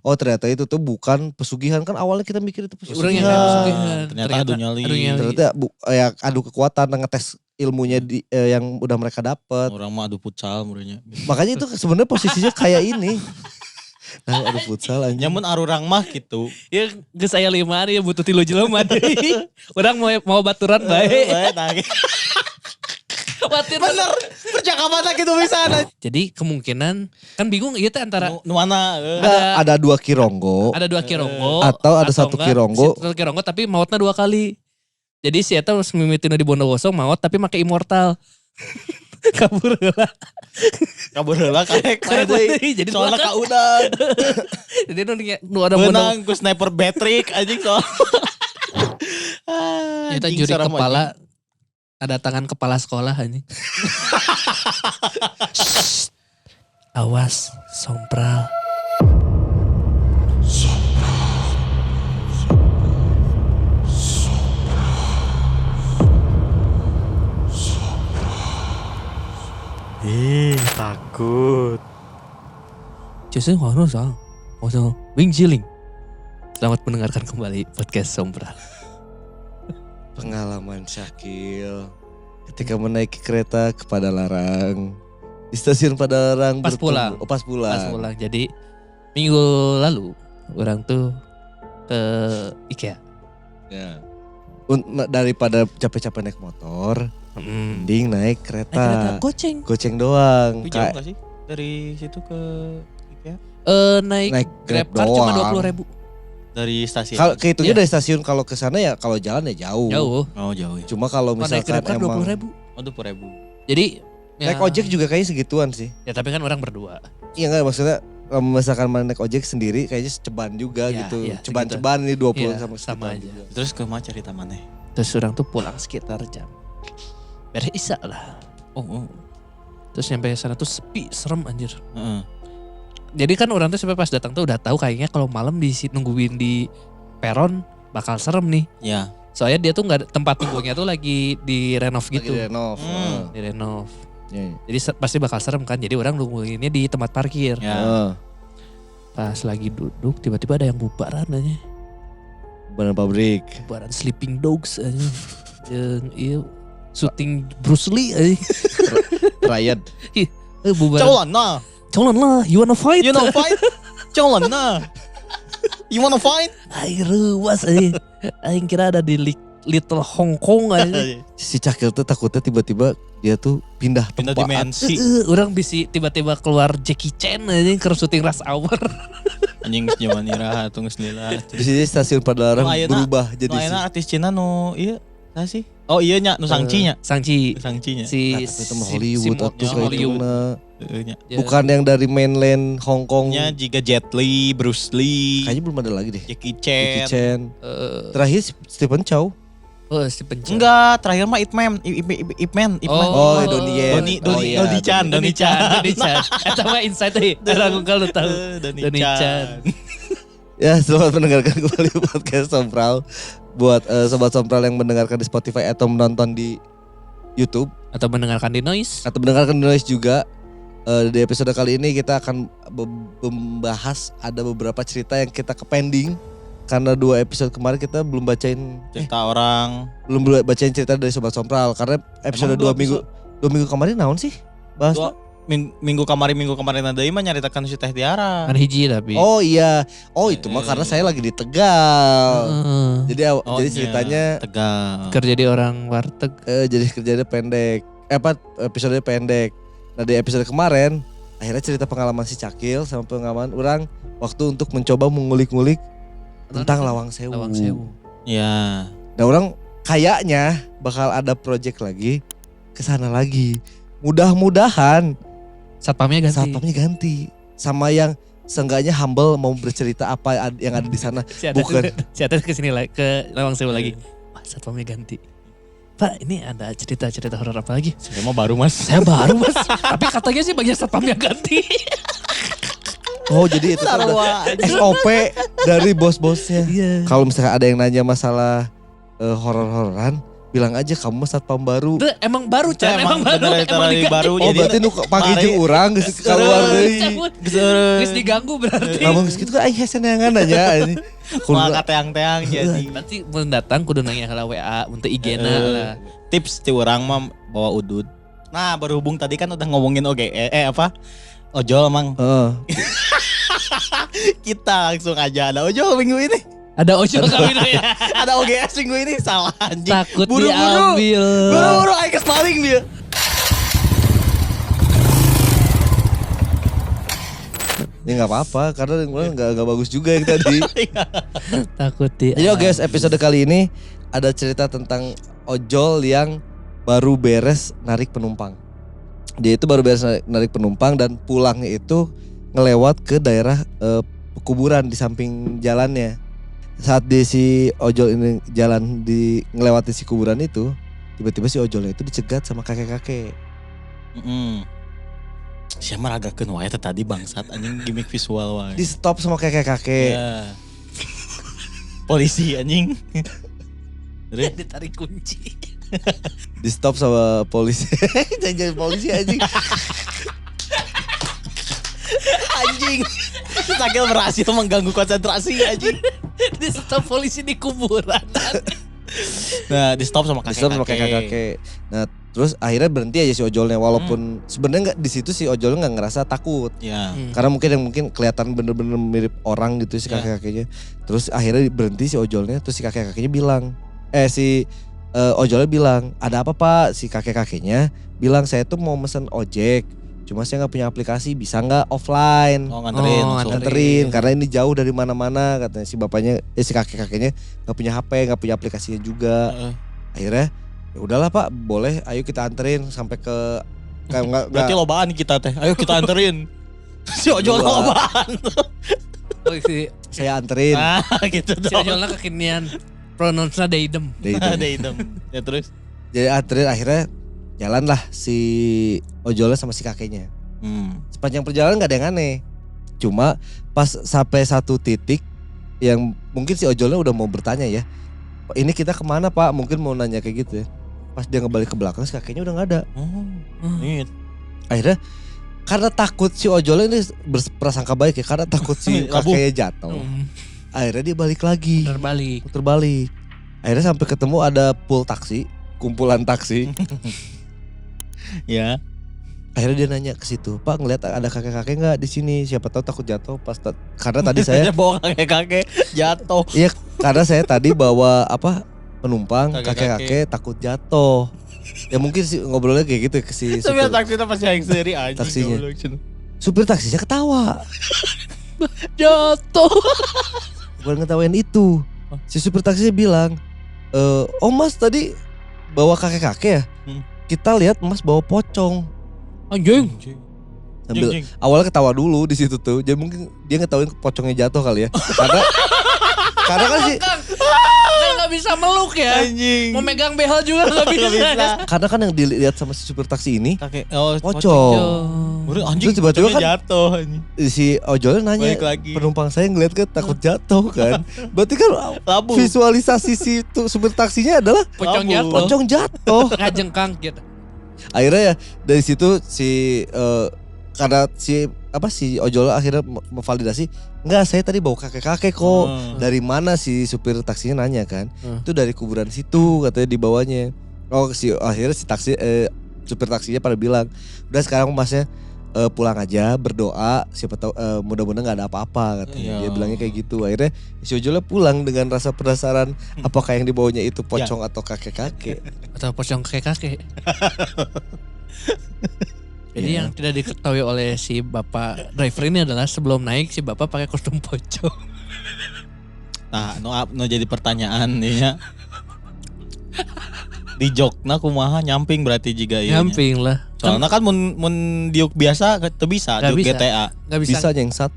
Oh ternyata itu tuh bukan pesugihan. Kan awalnya kita mikir itu Orang yang pesugihan. pesugihan. Ternyata adu nyali. Ternyata ya adu kekuatan ngetes ilmunya yang udah mereka dapat. Orang mah adu futsal muranya. Makanya itu sebenarnya posisinya kayak ini. Nah, adu futsal anjing. Nyamun arurang mah gitu. Ya geus aya 5 ya butuh 3 jelema deui. Urang mau baturan bae. Bener, percakapan gitu bisa. Jadi kemungkinan kan bingung ieu teh antara Nu mana? Ada 2 kironggo. ada 2 kironggo Atau ada 1 enggak, kironggo. satu kironggo tapi mautna 2 kali. Jadi si eta harus mimitina di Bondowoso maut tapi make immortal. Kabur heula. Kabur heula karek deui. Jadi soalnya kaudan. Jadi nu ada Benang ku sniper Patrick anjing soal. Kita juri kepala ada tangan kepala sekolah anjing. Awas, sompral. Takut. Justru harus Wing Jiling. Selamat mendengarkan kembali podcast Sompral. Pengalaman Syakil ketika menaiki kereta ke Padalarang. Di stasiun Padalarang Pas pulang. Oh, pas pulang. Pas pulang. Jadi minggu lalu orang tuh ke IKEA. Ya. Daripada capek-capek naik motor, mending naik kereta. Goceng doang. Tapi jauh gak sih dari situ ke IKEA? Naik Grab car doang. cuma 20.000. Dari stasiun. Kalau kehitungnya Iya. dari stasiun, kalau ke sana ya kalau jalan ya jauh. Jauh. Oh jauh ya. Cuma kalau Naik misalkan Grab car emang 20.000. Oh 20.000. Jadi naik ojek juga kayaknya segituan sih. Ya tapi kan orang berdua. Iya enggak, maksudnya kalau misalkan naik ojek sendiri kayaknya ceban juga Iya, gitu. iya, Ceban-ceban ini 20 Iya, sama sama sekitar aja. juga. Terus ke mana cerita mana? Terus orang tuh pulang sekitar jam beres isya lah. Oh. Terus nyampe sana tuh sepi, serem anjir. Heeh. Jadi kan orang tuh sampai pas datang tuh udah tahu kayaknya kalau malam nungguin di peron bakal serem nih. Ya. Soalnya dia tuh nggak tempat tunggunya tuh lagi di renov gitu. Lagi renov. Hmm. Di renov. Iya. Jadi pasti bakal serem kan. Jadi orang nungguinnya di tempat parkir. Ya. Heeh. Pas lagi duduk tiba-tiba ada yang bubaran aja. Badan pabrik. Bubaran Sleeping Dogs aja. Yang iya syuting Bruce Lee aja. Riot. Bubaran. Colon lah, you wanna fight? You know fight? Colon You wanna fight? Aing ruas aja. Aing kira ada di Little Hong Kong aja. Si Cakil tuh takutnya tiba-tiba dia tuh pindah Pindah tempat. dimensi. Orang bisa tiba-tiba keluar Jackie Chan aja ke syuting Rush Hour. Anjing zaman iraha tunggu lila. Di sini stasiun Padalarang Nu ayeuna- berubah jadi Nu ayeuna artis Cina nu iya nah sih. Oh iya nya nu Sangci nya. Sangci. Sangci nya. Si itu mah Hollywood Simon- atuh ya, kayak Hollywood. itu na. Nya. Ya. Bukan yang dari mainland Hong Kong. Nya juga Jet Li, Bruce Lee, Kayaknya belum ada lagi deh. Jackie Jackie Chan. Chan. eh, Terakhir Stephen Chow. oh si pencet. Enggak, terakhir mah Ip Man. Ip Man. Oh, Donnie Yen. Oh, iya, Donnie Chan. Doni Chan. Eta mah insight teh. Orang kalau tahu. Donnie Donnie Chan. Chan. Ya selamat mendengarkan kembali podcast Sompral. Buat Sobat Sompral yang mendengarkan di Spotify atau menonton di YouTube. Atau mendengarkan di Noise. Atau mendengarkan di Noise juga. Di episode kali ini kita akan membahas ada beberapa cerita yang kita pending. Karena 2 episode kemarin kita belum bacain Cerita orang. belum bacain cerita dari Sobat Sompral. Karena episode Emang 2 minggu kemarin naon sih? Bahas Minggu kemarin ada mah nyaritakan si Teh Tiara. Kan hiji tapi. Oh iya. Oh itu mah karena saya lagi di Tegal. Jadi Oh, jadi iya. ceritanya Tegal. Kerja di orang warteg. jadi kerjanya pendek. Episodenya pendek. Nah di episode kemarin akhirnya cerita pengalaman si Cakil sama pengalaman orang waktu untuk mencoba mengulik-ngulik tentang Lawang Sewu. Lawang Sewu. Ya. Nah orang kayaknya bakal ada project lagi ke sana lagi. Mudah-mudahan Satpamnya ganti. satpamnya ganti sama yang seenggaknya humble mau bercerita apa yang ada di sana. Bukan. Si Ata kesini lagi ke Lawang Sewu lagi. Wah, satpamnya ganti. Pak, ini ada cerita-cerita horor apa lagi? Saya mau baru mas. Saya baru mas. Tapi katanya sih banyak satpamnya ganti. Oh jadi itu tuh udah SOP dari bos-bosnya. Iya. Kalau misalkan ada yang nanya masalah horor-hororan, bilang aja kamu satpam baru. Teu, emang baru Chan, emang baru. bener, Emang literally diganti. baru. Oh Jadi berarti nu pagi jeung urang geus keluar deui. Geus diganggu berarti. Lamun geus kitu aing hese neangan aja anjing. Maka teang-teang jadi. Berarti mun datang kudu nanya heula WA, mun teu IG-na lah. Tips ti urang mah bawa udud. Nah, berhubung tadi kan udah ngomongin apa? Ojol emang. Kita langsung aja ada ojol minggu ini. Ada ojol kami ya. Ada OGS minggu ini salah anjing. Takut Buru-buru. diambil. Buru-buru aing kes paling dia. Ya nggak apa-apa karena nggak bagus juga yang tadi. Takut dia. Jadi guys episode kali ini ada cerita tentang ojol yang baru beres narik penumpang. Dia itu baru beres narik penumpang dan pulangnya itu ngelewat ke daerah kuburan di samping jalannya. Saat si ojol ini jalan di ngelewati si kuburan itu, tiba-tiba si ojolnya itu dicegat sama kakek-kakek. Siapa ragakeun wae tadi bangsat anjing gimmick visual wae. Di stop sama kakek-kakek. Ya. Polisi anjing. Ditarik kunci. Di stop sama polisi. Jangan polisi anjing. Anjing. Sakil berhasil mengganggu konsentrasi anjing. Di stop polisi di kuburan. Nah, di stop sama Di stop sama kakek-kakek. kakek-kakek. Nah, terus akhirnya berhenti aja si ojolnya walaupun sebenarnya nggak di situ si ojolnya nggak ngerasa takut. Ya. Karena mungkin kelihatan bener-bener mirip orang gitu si kakek-kakeknya. Terus akhirnya berhenti si ojolnya, terus si kakek-kakeknya bilang, ojolnya bilang, ada apa pak? Si kakek-kakeknya bilang saya tuh mau mesen ojek, cuma saya nggak punya aplikasi, bisa nggak offline? Oh nganterin. Oh, langsung. Nganterin karena ini jauh dari mana-mana katanya si bapaknya, si kakek-kakeknya nggak punya HP, nggak punya aplikasinya juga. Akhirnya ya udahlah pak, boleh, ayo kita anterin sampai ke Berarti lobaan kita teh. Ayo kita anterin. Si ojol lobaan. Oh si saya anterin. Nah, gitu si dong. ojolnya kekinian. Pronounce-nya deidem. Ada hitam. Ya terus. Jadi anterin akhirnya jalanlah si ojolnya sama si kakeknya. Sepanjang perjalanan gak ada yang aneh. Cuma pas sampai satu titik yang mungkin si ojolnya udah mau bertanya ya, ini kita kemana pak? Mungkin mau nanya kayak gitu ya. Pas dia ngebalik ke belakang si kakeknya udah gak ada. Ini Akhirnya karena takut si ojolnya ini berprasangka baik ya, karena takut si kakeknya jatuh. Akhirnya dia balik lagi. Puter balik. Akhirnya sampai ketemu ada pool taksi, kumpulan taksi. ya. Akhirnya dia nanya ke situ, Pak ngeliat ada kakek-kakek nggak di sini? Siapa tahu takut jatuh pas karena tadi saya bawa kakek-kakek jatuh. iya karena saya tadi bawa penumpang Kakek-kakek. kakek-kakek takut jatuh. Ya mungkin sih ngobrolnya kayak gitu ke si Tapi supir taksinya pasti yang sendiri anjing. Taksinya. goblok. supir taksinya ketawa. Jatuh. Bukan ngetawain itu. Si supir taksinya bilang, oh mas tadi bawa kakek-kakek ya? Kita lihat mas bawa pocong. Anjing. Sambil Jing. awalnya ketawa dulu di situ tuh. Jadi mungkin dia ngetawain pocongnya jatuh kali ya. Karena kan sih Kan gak bisa meluk ya. Anjing. Mau megang behel juga gak bisa. karena kan yang dilihat sama si supir taksi ini Kakek pocong. Udah anjing Terus tiba-tiba pocongnya kan jatuh anjing. Si ojolnya nanya, Balik lagi. penumpang saya ngeliat kan takut jatuh kan. Berarti kan Labu. visualisasi si supir taksinya adalah Pocong Labu. jatuh. pocong jatuh. Ngajengkang gitu. Akhirnya ya dari situ karena si ojol akhirnya memvalidasi, enggak saya tadi bawa kakek-kakek kok. Dari mana si supir taksinya nanya kan? Itu dari kuburan situ katanya dibawanya. Oh akhirnya si supir taksinya pada bilang, udah sekarang masnya pulang aja berdoa, siapa tahu mudah-mudahan nggak ada apa-apa katanya. Iya. Dia bilangnya kayak gitu. Akhirnya si ojolnya pulang dengan rasa penasaran apakah yang dibawanya itu pocong atau kakek-kakek. Atau pocong kakek-kakek. Jadi yang tidak diketahui oleh si bapak driver ini adalah sebelum naik si bapak pakai kostum pocong. Nah, no jadi pertanyaan nih ya. Di jokna kumaha nyamping berarti juga ieu. Nyamping lah. Soalnya kan mun diuk biasa teu bisa Nggak diuk bisa. GTA. Gak bisa. Bisa nyengsat.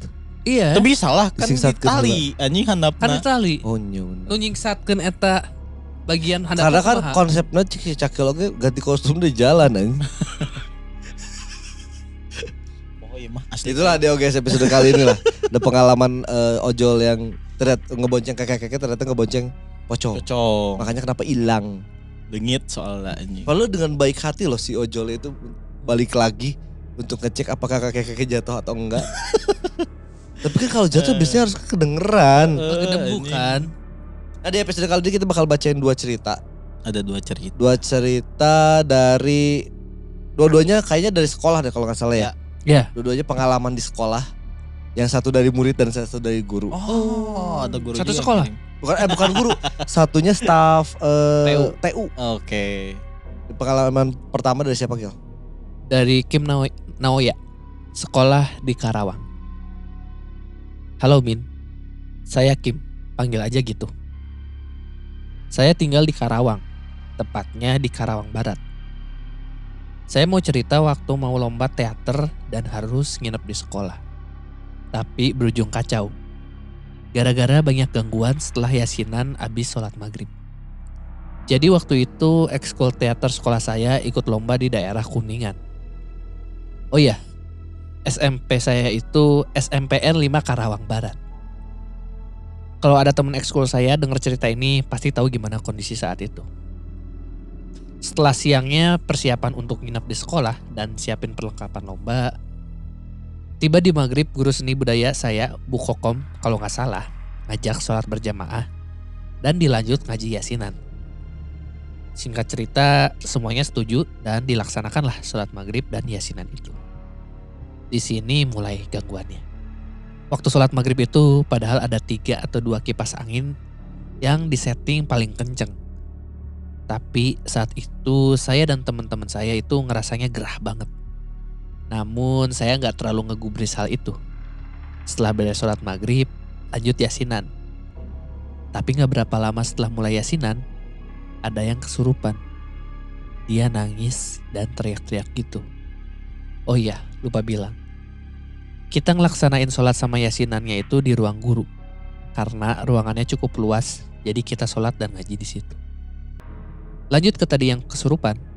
Iya. Teu bisa lah kan di Disingsatkeun tali anjing Kan handapna. tali. Oh nyun. Lu nyingsatkeun eta bagian handap. Karena kan konsepnya si Cakil oge ganti kostum di jalan anjing. Oh iya mah asli. Itulah dia guys episode kali ini lah. Ada pengalaman ojol yang ternyata ngebonceng kakek-kakek ternyata ngebonceng pocong. Cocok. Makanya kenapa hilang. Leungit soalnya anjing. Kalau dengan baik hati loh si ojol itu balik lagi untuk ngecek apakah kakek-kakek jatuh atau enggak. Tapi kan kalau jatuh biasanya harus kedengeran. Bukan. Nah di episode kali ini kita bakal bacain 2 cerita. Ada 2 cerita. 2 cerita dari dua-duanya kayaknya dari sekolah deh kalau nggak salah ya. Ya. Dua-duanya pengalaman di sekolah. Yang satu dari murid dan satu dari guru. Oh, ada guru Satu juga sekolah? yang Bukan guru. Satunya staf TU. Oke. Pengalaman pertama dari siapa Gil? Dari Kim Naoya. Sekolah di Karawang. Halo Min. Saya Kim. Panggil aja gitu. Saya tinggal di Karawang. Tepatnya di Karawang Barat. Saya mau cerita waktu mau lomba teater dan harus nginep di sekolah. Tapi berujung kacau. Gara-gara banyak gangguan setelah yasinan abis sholat maghrib. Jadi waktu itu ekskul teater sekolah saya ikut lomba di daerah Kuningan. Oh iya, SMP saya itu SMPN 5 Karawang Barat. Kalau ada temen ekskul saya denger cerita ini pasti tahu gimana kondisi saat itu. Setelah siangnya persiapan untuk nginap di sekolah dan siapin perlengkapan lomba. Tiba di maghrib guru seni budaya saya, Bu Kokom kalau gak salah, ngajak sholat berjamaah dan dilanjut ngaji yasinan. Singkat cerita semuanya setuju dan dilaksanakanlah sholat maghrib dan yasinan itu. Di sini mulai gangguannya. Waktu sholat maghrib itu padahal ada 3 atau 2 kipas angin yang disetting paling kenceng. Tapi saat itu saya dan teman-teman saya itu ngerasanya gerah banget. Namun saya gak terlalu ngegubris hal itu. Setelah beres sholat maghrib, lanjut yasinan. Tapi gak berapa lama setelah mulai yasinan, ada yang kesurupan. Dia nangis dan teriak-teriak gitu. Oh iya, lupa bilang. Kita ngelaksanain sholat sama yasinannya itu di ruang guru. Karena ruangannya cukup luas, jadi kita sholat dan ngaji di situ. Lanjut ke tadi yang kesurupan.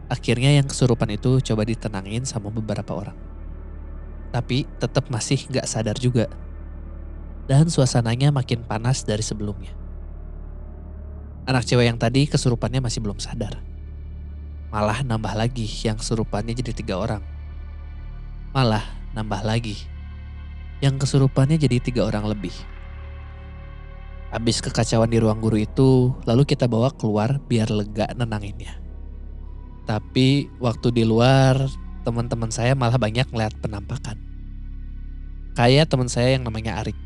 Akhirnya yang kesurupan itu coba ditenangin sama beberapa orang. Tapi tetap masih gak sadar juga. Dan suasananya makin panas dari sebelumnya. Anak cewek yang tadi kesurupannya masih belum sadar. Malah nambah lagi yang kesurupannya jadi 3 orang. Malah nambah lagi yang kesurupannya jadi 3 orang lebih. Habis kekacauan di ruang guru itu, lalu kita bawa keluar biar lega nenanginnya. Tapi waktu di luar, teman-teman saya malah banyak ngeliat penampakan. Kayak teman saya yang namanya Arik.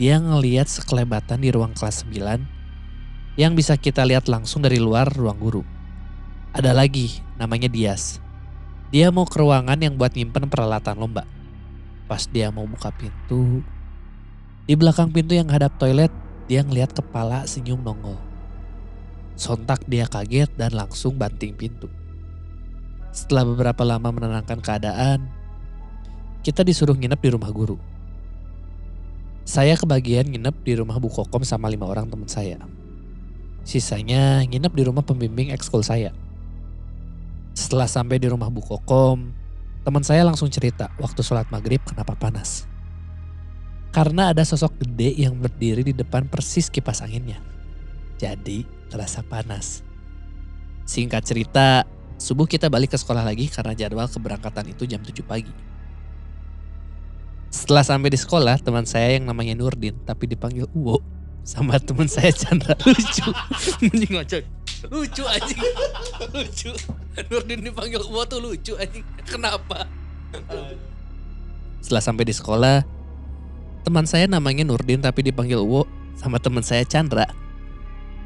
Dia ngeliat sekelebatan di ruang kelas 9 yang bisa kita lihat langsung dari luar ruang guru. Ada lagi namanya Dias. Dia mau ke ruangan yang buat nyimpen peralatan lomba. Pas dia mau buka pintu, di belakang pintu yang hadap toilet, dia ngeliat kepala senyum nongol. Sontak dia kaget dan langsung banting pintu. Setelah beberapa lama menenangkan keadaan, kita disuruh nginep di rumah guru. Saya kebagian nginep di rumah Bu Kokom sama 5 orang teman saya. Sisanya nginep di rumah pembimbing ekskul saya. Setelah sampai di rumah Bu Kokom, teman saya langsung cerita waktu sholat maghrib kenapa panas. Karena ada sosok gede yang berdiri di depan persis kipas anginnya. Jadi terasa panas. Singkat cerita, subuh kita balik ke sekolah lagi karena jadwal keberangkatan itu jam 7 pagi. Setelah sampai di sekolah, teman saya yang namanya Nurdin tapi dipanggil Uwo sama teman saya Chandra. Lucu. Anjing ngocok. Lucu anjing. Lucu. Nurdin dipanggil Uwo tuh lucu anjing. Kenapa? Setelah sampai di sekolah, teman saya namanya Nurdin tapi dipanggil Uwo sama teman saya Chandra.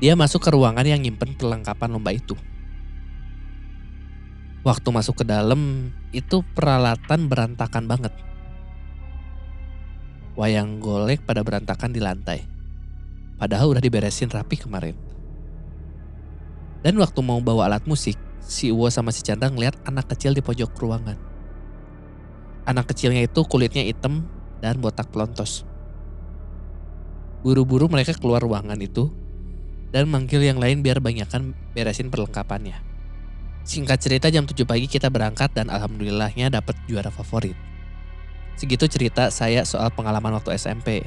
Dia masuk ke ruangan yang nyimpen perlengkapan lomba itu. Waktu masuk ke dalam, itu peralatan berantakan banget. Wayang golek pada berantakan di lantai. Padahal udah diberesin rapi kemarin. Dan waktu mau bawa alat musik, si Uwo sama si Chandra ngeliat anak kecil di pojok ruangan. Anak kecilnya itu kulitnya hitam dan botak pelontos. Buru-buru mereka keluar ruangan itu dan manggil yang lain biar banyakan beresin perlengkapannya. Singkat cerita jam 7 pagi kita berangkat dan alhamdulillahnya dapat juara favorit. Segitu cerita saya soal pengalaman waktu SMP.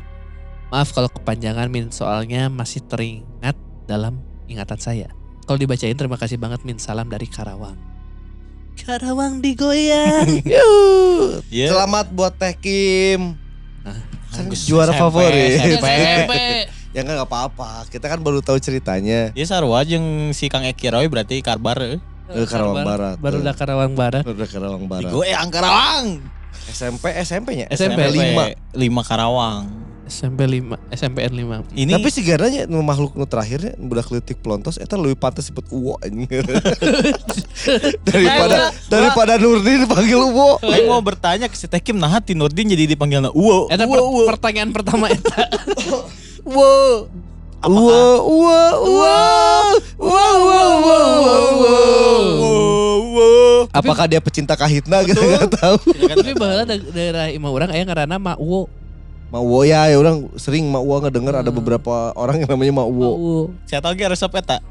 Maaf kalau kepanjangan Min, soalnya masih teringat dalam ingatan saya. Kalau dibacain terima kasih banget Min, salam dari Karawang. Karawang digoyang. Yuh. Iya. Selamat buat Teh Kim. Kan Bagus, juara SMP, favorit. SMP. SMP. Ya nggak apa-apa. Kita kan baru tahu ceritanya. Dia sarua jeung si Kang Eki Roy berarti karbar. Karawang Barat. Baru udah Karawang Barat. Udah Karawang Barat. Digoyang Karawang. SMP-nya. SMP 5 Karawang. SMP 5, SMPN 5. Ini Tapi si Garanya makhluk nu terakhirnya budak leutik pelontos eta leuwih pantes disebut Uwo anjing. daripada Nurdin dipanggil Uwo. Aing mau bertanya ke si Teh Kim naha ti Nurdin jadi dipanggilna Uwo. Eta pertanyaan pertama eta. Uwo. Apakah dia pecinta kahitna kita nggak tahu. Tapi baheula daerah imah urang aya ngaranna Ma Uwo. Ma Uwo ya orang sering Ma Uwo ngedenger ada beberapa orang yang namanya Ma Uwo. Saya tahu ge resep eta.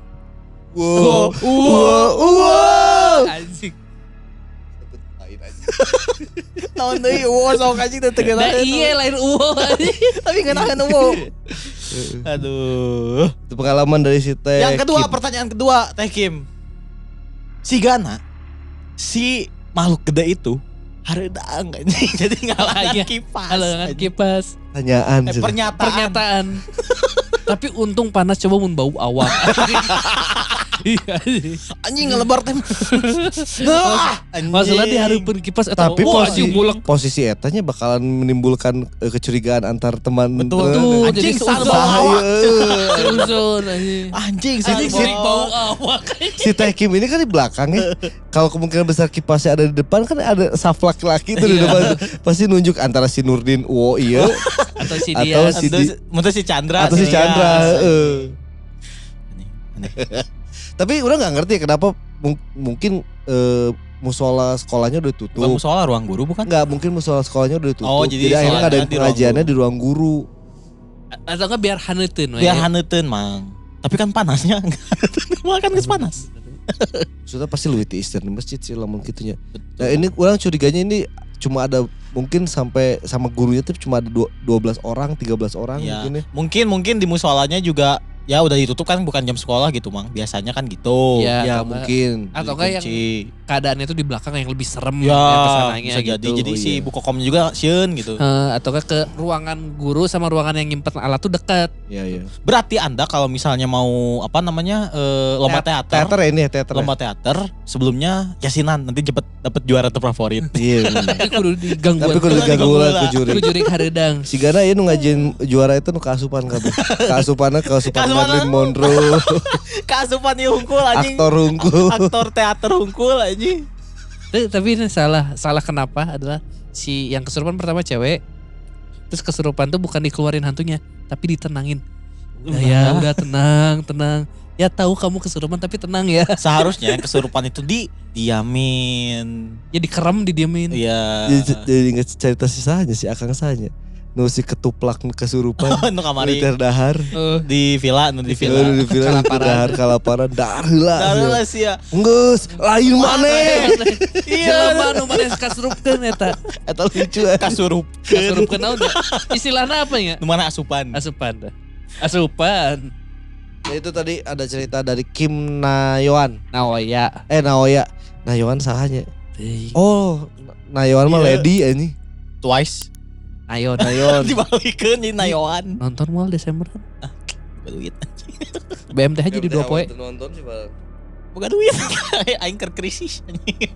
Uwo. Anjing. Naon deui Uwo sok anjing teh teu Nah iya lain Uwo. Tapi ngeunaheun Uwo. Aduh. Itu pengalaman dari si Teh Yang kedua, Kim. pertanyaan kedua Teh Kim. Si Gana, si makhluk gede itu hareudang anjing. Jadi ngalangan kipas. Halangan kipas. Tanyaan. Pernyataan. Tapi untung panas coba mun bau awak. Iya. Anjing ngelebar teh. Masalah di hareupeun kipas eta. Tapi wah, anjing mulek. posisi etanya bakalan menimbulkan kecurigaan antar teman. Betul. Tuh, Anjing jadi salah seuzon. bawa. Seuzon anjing. Anjing Anjing sirik bau awak. Si Teh Kim ini kan di belakang ya. Kalau kemungkinan besar kipasnya ada di depan kan ada saf laki-laki itu di depan. Pasti nunjuk antara si Nurdin Uwo iya Atau si Atau dia. si Atau si Chandra. atau si Chandra. Aneh. Tapi udah nggak ngerti kenapa mungkin musola sekolahnya udah tutup. Bukan musola ruang guru bukan? Enggak, mungkin musola sekolahnya udah tutup. Oh, jadi akhirnya sholatnya ngadain di ruang pengajiannya guru. di ruang guru. Atau enggak biar haneuteun we. Biar haneuteun mang. Tapi kan panasnya. Makan geus panas. Sudah pasti lu itu istirahat di masjid sih lamun kitunya. Nah, ini orang curiganya ini cuma ada mungkin sampai sama gurunya tuh cuma ada 12 orang, 13 orang Ya, mungkin ya. mungkin di musolanya juga ya udah ditutup kan, bukan jam sekolah gitu mang. Biasanya kan gitu. Ya, Ya atau mungkin. atau enggak yang Dikunci. keadaannya itu di belakang yang lebih serem Ya, kesananya bisa gitu. jadi. Jadi Oh, si iya. Bu Kokomnya juga sieun gitu. Atau enggak ke ruangan guru sama ruangan yang nyimpen alat tuh dekat. Iya. Berarti Anda kalau misalnya mau apa namanya lomba teater, Teater ya ini ya, teater. lomba teater sebelumnya yasinan nanti cepet dapet juara terfavorit. Iya. Tapi kudu diganggu. Tapi kudu diganggu Diganggu lah lah. ku juri. Ku juri hareudang. Si Gana ieu nu ngajin juara itu nu kaasupan kabeh. Kaasupanna kaasupan Kaasupan Marilyn apa? Monroe, Keasupan ieu hungkul anjing. aktor unggul. Aktor teater hungkul anjing. Tapi ini salah kenapa adalah si yang kesurupan pertama cewek. Terus kesurupan tuh bukan dikeluarin hantunya, tapi ditenangin. Udah ya, udah tenang. Ya tahu kamu kesurupan tapi tenang ya. Seharusnya kesurupan itu diamin. Ya dikerem, didiemin. Iya. Jadi inget cerita sisanya si Akang sahanya. Nu si ketuplak nu kesurupan. Nu kamari Militer dahar. di villa, Di film dahar kalaparan dar heula. Taruh sih ya. Enggeus, lain maneh. Iya, nu manes kasurupkeun eta. Eta lucu. Kasurup. Kasurupkeun naon? Istilahna apa ya? Nu mana asupan? Asupan. Asupan. Nah, itu tadi ada cerita dari Kim Nayoan. Naoya. Naoya. Nayoan sahanya. Oh, Nayoan mah Iya. lady ini. Twice. Ayo Nayoan. Dibalikeun jadi Nayoan. nonton mal Desember kan. Duit. BMTH jadi 2 poe. Nonton sih, Bang. Bukan duit. Aing keur krisis anjing.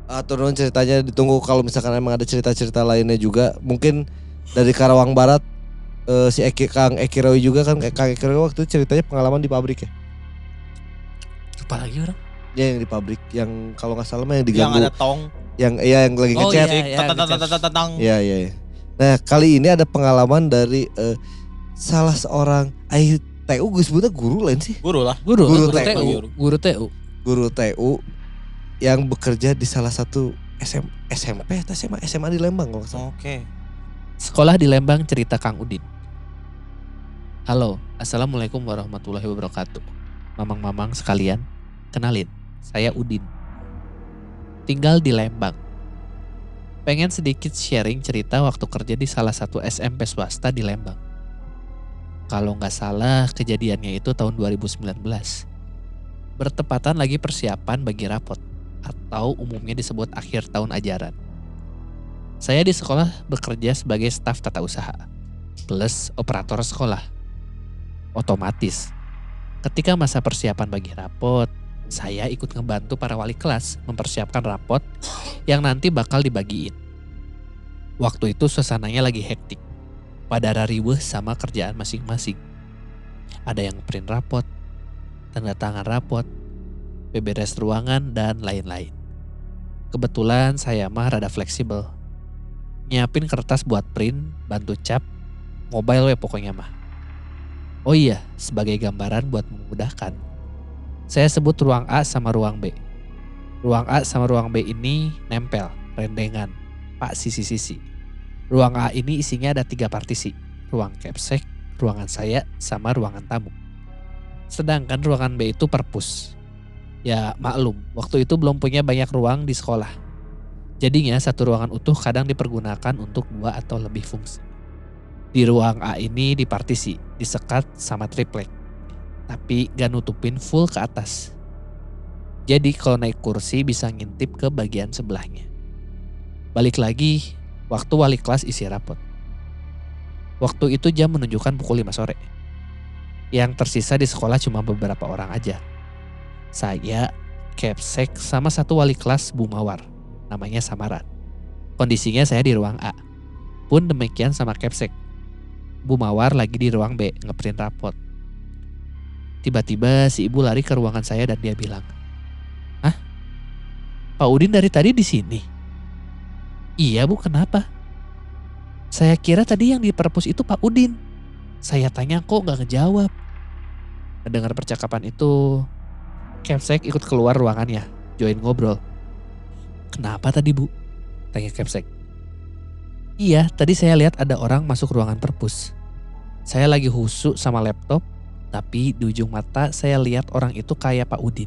Atau non ceritanya ditunggu kalau misalkan emang ada cerita-cerita lainnya juga. Mungkin dari Karawang Barat si Kang Eki Roy juga kan. Kang Eki Roy waktu itu ceritanya pengalaman di pabrik ya. Apa lagi orang? Ya yang di pabrik yang kalau nggak salah mah yang Yang diganggu. ada tong. Yang lagi Oh, ngecat. iya. Tatang. Iya. Nah kali ini ada pengalaman dari salah seorang TU Gus Buta guru lain sih. Guru lah. Guru TU. Guru TU yang bekerja di salah satu SMP atau SMA di Lembang kalau nggak salah. Oke. Sekolah di Lembang, cerita Kang Udin. Halo, assalamualaikum warahmatullahi wabarakatuh. Mamang-mamang sekalian, kenalin, saya Udin. Tinggal di Lembang. Pengen sedikit sharing cerita waktu kerja di salah satu SMP swasta di Lembang. Kalau nggak salah kejadiannya itu tahun 2019. Bertepatan lagi persiapan bagi rapot atau umumnya disebut akhir tahun ajaran. Saya di sekolah bekerja sebagai staf tata usaha plus operator sekolah. Otomatis ketika masa persiapan bagi rapot, saya ikut ngebantu para wali kelas mempersiapkan rapot yang nanti bakal dibagiin. Waktu itu suasananya lagi hektik. Pada riweuh sama kerjaan masing-masing. Ada yang print rapot, tanda tangan rapot, beberes ruangan, dan lain-lain. Kebetulan saya mah rada fleksibel. Nyiapin kertas buat print, bantu cap, mobile we pokoknya mah. Oh iya, sebagai gambaran buat memudahkan. Saya sebut ruang A sama ruang B. Ruang A sama ruang B ini nempel, rendengan, pak sisi-sisi. Ruang A ini isinya ada 3 partisi, ruang capsek, ruangan saya, sama ruangan tamu. Sedangkan ruangan B itu perpus. Ya maklum, waktu itu belum punya banyak ruang di sekolah. Jadinya satu ruangan utuh kadang dipergunakan untuk 2 atau lebih fungsi. Di ruang A ini dipartisi, disekat sama triplek. Tapi gak nutupin full ke atas. Jadi kalau naik kursi bisa ngintip ke bagian sebelahnya. Balik lagi, waktu wali kelas isi rapot. Waktu itu jam menunjukkan pukul 5 sore. Yang tersisa di sekolah cuma beberapa orang aja. Saya, Capsek, sama satu wali kelas Bu Mawar. Namanya Samaran. Kondisinya saya di ruang A. Pun demikian sama Capsek. Bu Mawar lagi di ruang B ngeprint rapot. Tiba-tiba si ibu lari ke ruangan saya dan dia bilang, "Hah? Pak Udin dari tadi di sini?" "Iya Bu, kenapa?" "Saya kira tadi yang di perpus itu Pak Udin. Saya tanya kok gak ngejawab." Mendengar percakapan itu, Capsek ikut keluar ruangannya, join ngobrol. "Kenapa tadi Bu?" tanya Capsek. "Iya, tadi saya lihat ada orang masuk ruangan perpus. Saya lagi husu sama laptop, tapi di ujung mata saya lihat orang itu kayak Pak Udin.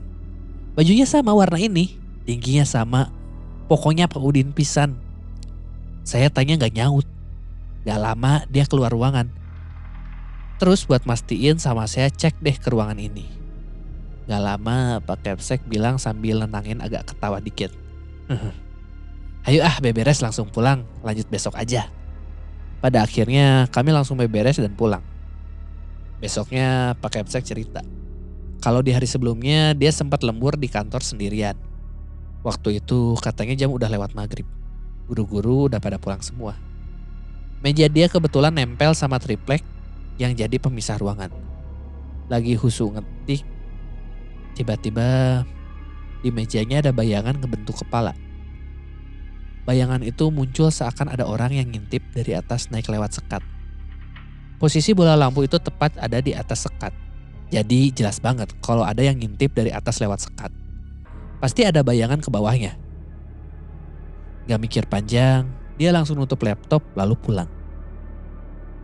Bajunya sama warna ini, tingginya sama, pokoknya Pak Udin pisan. Saya tanya gak nyaut. Gak lama dia keluar ruangan. Terus buat mastiin sama saya cek deh ke ruangan ini. Gak lama Pak Capsek bilang sambil nenangin agak ketawa dikit. "Ayo beberes langsung pulang, lanjut besok aja." Pada akhirnya kami langsung beberes dan pulang. Besoknya Pak Capsek cerita. Kalau di hari sebelumnya dia sempat lembur di kantor sendirian. Waktu itu katanya jam udah lewat maghrib. Guru-guru udah pada pulang semua. Meja dia kebetulan nempel sama triplek yang jadi pemisah ruangan. Lagi husu ngetik. Tiba-tiba di mejanya ada bayangan ngebentuk kepala. Bayangan itu muncul seakan ada orang yang ngintip dari atas naik lewat sekat. Posisi bola lampu itu tepat ada di atas sekat. Jadi jelas banget kalau ada yang ngintip dari atas lewat sekat. Pasti ada bayangan ke bawahnya. Gak mikir panjang, dia langsung nutup laptop lalu pulang.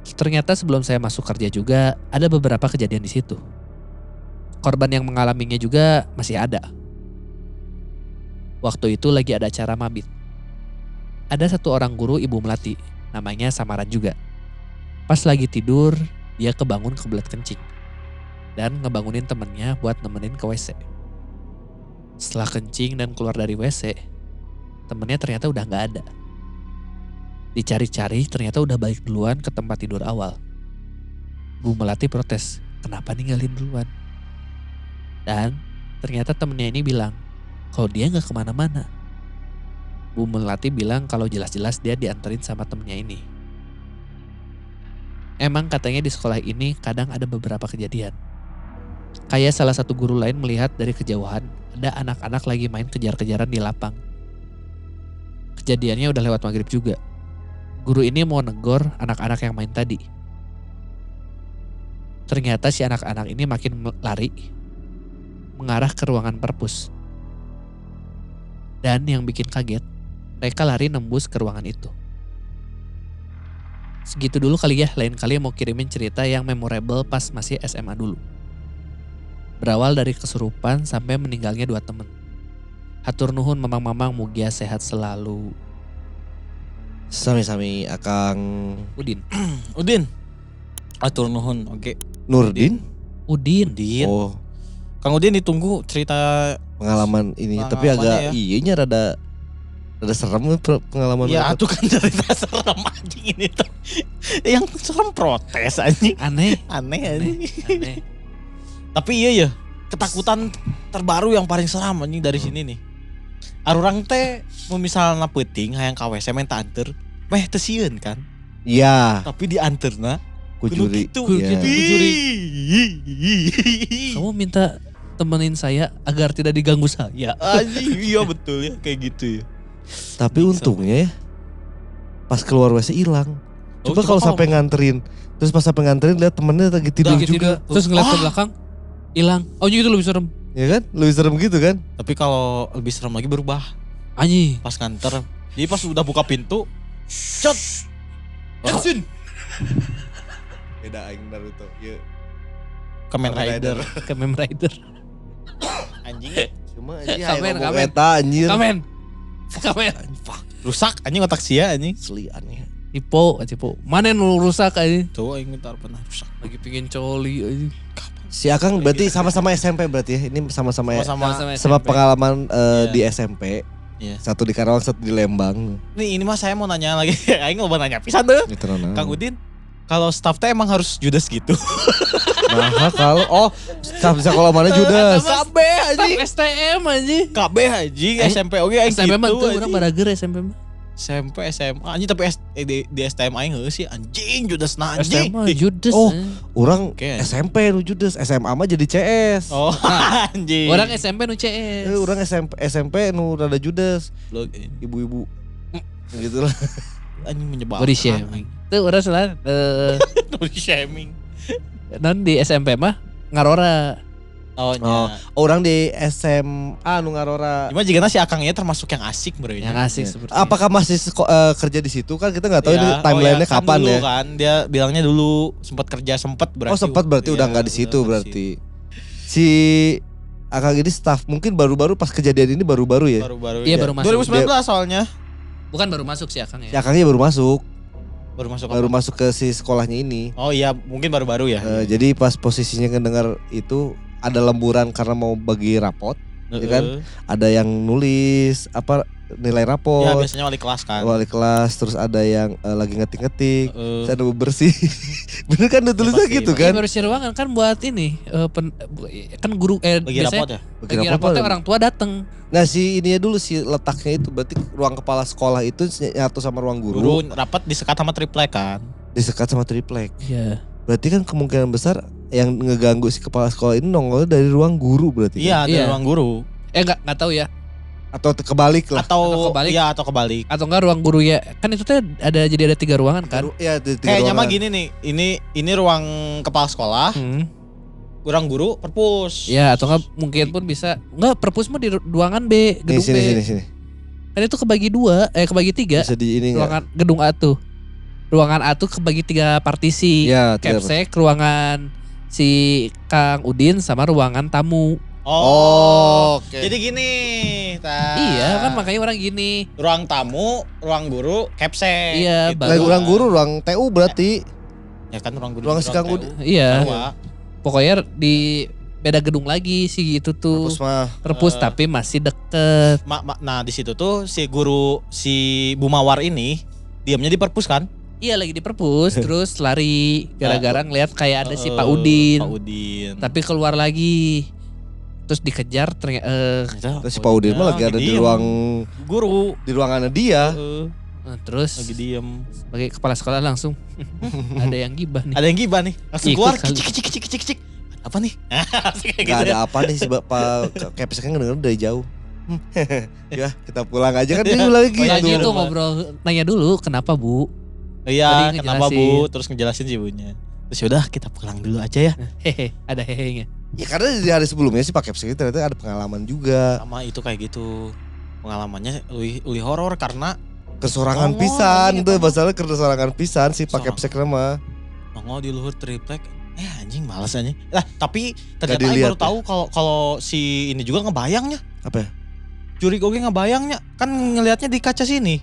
Ternyata sebelum saya masuk kerja juga ada beberapa kejadian di situ. Korban yang mengalaminya juga masih ada. Waktu itu lagi ada acara mabit. Ada satu orang guru ibu melati, namanya Samaran juga. Pas lagi tidur, dia kebangun kebelet kencing. Dan ngebangunin temennya buat nemenin ke WC. Setelah kencing dan keluar dari WC, temennya ternyata udah gak ada. Dicari-cari ternyata udah balik duluan ke tempat tidur awal. Bu Melati protes, "Kenapa ninggalin duluan?" Dan ternyata temennya ini bilang, kalau dia gak kemana-mana. Bu Melati bilang kalau jelas-jelas dia dianterin sama temennya ini. Emang katanya di sekolah ini kadang ada beberapa kejadian. Kayak salah satu guru lain melihat dari kejauhan ada anak-anak lagi main kejar-kejaran di lapang. Kejadiannya udah lewat maghrib juga. Guru ini mau negor anak-anak yang main tadi. Ternyata si anak-anak ini makin lari mengarah ke ruangan perpus. Dan yang bikin kaget, mereka lari nembus ke ruangan itu. Segitu dulu kali ya, lain kali mau kirimin cerita yang memorable pas masih SMA dulu. Berawal dari kesurupan sampai meninggalnya 2 temen. Hatur nuhun mamang-mamang, mugia sehat selalu. Sami-sami Akang Udin. Udin, Atur nuhun, oke. Nurdin? Udin. Udin. Oh, Kang Udin ditunggu cerita. pengalaman ini tapi agak Pengalamannya nya rada serem pengalaman. Ya atuh kan cerita serem anjing ini tuh. Yang serem protes anjing. Aneh. Aneh anjing. Aneh. Tapi iya ya, ketakutan terbaru yang paling seram anjing dari sini nih. Arurang teh mau misalnya peuting hayang ka WC main tanter, meh teu sieun kan. Iya, Tapi dianterna kujuri. Gitu. Iya. Kujuri. Kamu minta temenin saya agar tidak diganggu saya. Anjing, iya betul ya kayak gitu ya. Tapi untungnya ya, pas keluar WC hilang. Oh, Coba kalau sampai nganterin, terus pas sampai nganterin lihat temennya lagi tidur Lagi juga. Terus ngeliat ke belakang, hilang. Oh itu lebih serem. Ya kan? Lebih serem gitu kan? Tapi kalau lebih serem lagi berubah Anjing. pas nganter. Jadi pas udah buka pintu, cot. Action. Beda aing Naruto. Iya. Kamen Rider. Kamen Rider. Anjing. Cuma anjing Kamen, ngomong kamen. eta anjir. Kamen. Rusak anjing otak sia anjing. Asli aneh. Tipe. Mana nu rusak aja? Tuh aing bentar pernah rusak. Lagi pingin coli aja. Si Akang berarti sama-sama SMP berarti ya. Ini sama-sama Sama-sama. sama SMP. pengalaman Iya. di SMP. Iya. Satu di Karawang, satu di Lembang. Nih ini mah saya mau nanya lagi. Aing mau nanya pisan deh. Gitu nah. Kang Udin, kalau staff teh emang harus judes gitu. Nah, kalau staff di sekolah mana Judas? Kabeh anjing. STM aja. Kabeh anjing SMP oge aing SMP mah gitu. tuh orang barager SMP mah. SMP SMA anjing tapi di STM aing heuh sih anjing judesna anjing. SMA Judes. Oh. Orang Oke. SMP nu Judas, SMA mah jadi CS. Oh anjing. Orang SMP nu CS. Orang SMP nu rada Judas, Lo- ibu-ibu. Gitu lah. anjing menyebalkan. Body shaming. Tuh orang salah Body shaming. non di SMP mah ngarora. Oh, Oh, orang di SMA nu ngarora. Cuma jika si Akangnya termasuk yang asik bro. Yang asik seperti Apakah masih kerja di situ kan kita nggak tahu ini Ya, timelinenya kan kapan dulu ya. kan dia bilangnya dulu sempat kerja berarti. Oh sempat berarti Iya, udah nggak di udah situ nggak di berarti. Si Akang ini staff mungkin baru-baru pas kejadian ini baru-baru ya. Baru-baru. Iya, ya. baru masuk. 2019 soalnya. Bukan baru masuk sih Akang Si ya. Akangnya baru masuk, Baru masuk. baru apa? masuk ke si sekolahnya ini. Oh iya, mungkin baru-baru ya. Jadi pas posisinya ngedengar itu ada lemburan karena mau bagi rapot, ya kan? Ada yang nulis apa nilai Ya rapot, biasanya wali kelas kan. wali kelas, terus ada yang lagi ngetik-ngetik, Heeh. saya ada bersih. Bener kan udah tulisnya pasti, gitu pasti. kan? Kan bersih ruangan kan buat ini kan guru Bagi biasanya rapot ya. Bagi bagi rapot rapotnya apa? orang tua dateng. Nah si ininya dulu si letaknya itu berarti ruang kepala sekolah itu nyatu sama ruang Guru guru, rapat disekat sama triplek kan. disekat sama triplek. Iya. Berarti kan kemungkinan besar yang ngeganggu si kepala sekolah ini nongolnya dari ruang guru berarti. Iya, Kan? dari Iya. ruang guru. Nggak tahu ya. Atau kebalik lah. Atau kebalik. Iya, atau kebalik. Atau enggak ruang guru ya. Kan itu tuh jadi ada 3 ruangan kan. Iya, di tiga Kayaknya mah ruangan. gini nih, ini ruang kepala sekolah, ruang guru, perpus. Ya atau enggak mungkin pun bisa. Enggak perpus mah di ruangan B, Nih, gedung sini, B. sini. Kan itu kebagi 2, kebagi 3. Bisa di ini nggak? Ruangan gedung A tuh. Ruangan A tuh kebagi 3 partisi. Iya, tiga Capsek, ruangan si Kang Udin sama ruangan tamu. Oh, oke. jadi gini. Iya kan makanya orang gini. Ruang tamu, ruang guru, capsek. Iya, gitu. Lagi ruang guru, ruang TU berarti. Ya kan ruang guru. Ruang si juga Kang TU. Udin. Iya. Tawa. Pokoknya di beda gedung lagi sih gitu tuh. Terus mah Perpus tapi masih deket. Nah di situ tuh si guru si Bu Mawar ini diamnya di perpus kan? Iya lagi di perpus terus lari gara-gara ngeliat kayak ada si Pak Udin. Pak Udin. Tapi keluar lagi. Terus dikejar ternyata terus si Pak Udin mah lagi ada di ruang guru. di ruangannya dia. terus Lagi diem. sebagai kepala sekolah langsung ada yang gibah nih. Ada yang gibah nih. Langsung Ikut keluar. kali. Cik. Apa nih? Kayak Gak gitu ya. ada apa nih si Bapak Kepsek kan ngedenger dari jauh. Ya kita pulang aja kan dia lagi gitu. Lagi gitu. tuh ngobrol nanya dulu kenapa Bu? Iya, Tadi kenapa ngejelasin. Bu? Terus ngejelasin si ibunya. Terus yaudah kita pulang dulu aja ya. Hehe, ada hehenya. Ya karena di hari sebelumnya sih Pak Kepsek itu ternyata ada pengalaman juga. Sama itu kayak gitu. Pengalamannya lebih horor karena Kesorangan Oh, pisan iya, tuh Pak. masalah kesorangan pisan si Pak Sorangan. Kepsek nama. nongol di luhur triplek. Anjing males anjing. Lah, tapi ternyata Gak Aing dilihat baru tahu kalau si ini juga ngebayangnya. Apa ya? Juri oge ngebayangnya. Kan ngelihatnya di kaca sini.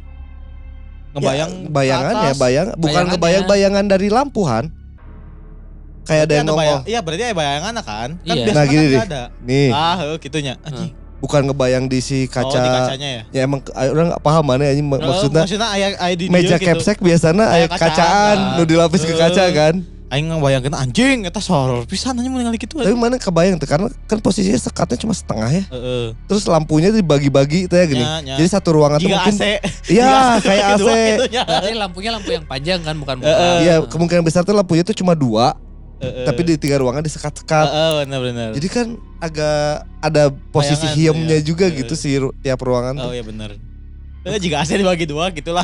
Ngebayang Ya, bayangannya, ke atas. bukan Bayangannya. kebayang-bayangan dari lampuhan. kayak ada yang nongol. Iya berarti ada bayangan kan? Kan Iya. biasanya Nah, gini kan nih. nggak ada. Nih, Gitunya. Anjing. bukan ngebayang di si kaca. Oh di kacanya ya? Ya emang orang gak paham mana anjing maksudnya. Maksudnya aya di Meja dia gitu. capsek biasanya aya Aya kacaan kacaan. nu dilapis ke kaca kan. Aing ngebayangkeun anjing eta soror pisan anjing mun ningali kitu. Tapi mana kebayang tuh karena kan posisinya sekatnya cuma setengah ya. Heeh. Terus lampunya dibagi-bagi teh gini. Nya. Jadi satu ruangan tuh Jika mungkin AC. iya kayak AC. Berarti lampunya lampu yang panjang kan bukan Iya, kemungkinan besar tuh lampunya tuh cuma 2, tapi di 3 ruangan disekat-sekat. benar. Jadi kan agak ada posisi Bayangan hiamnya ya. juga gitu sih tiap ruangan. Oh iya benar. Jika AC dibagi 2 gitulah.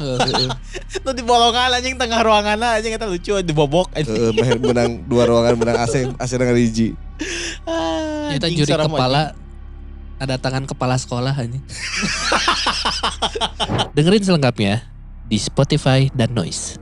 Tuh di bolongan anjing tengah ruangan anjing eta lucu dibobok anjing. Menang 2 ruangan menang AC dengan hiji. Kita Anjing, juri serem kepala ada tangan kepala sekolah hanya. Dengerin selengkapnya di Spotify dan Noise.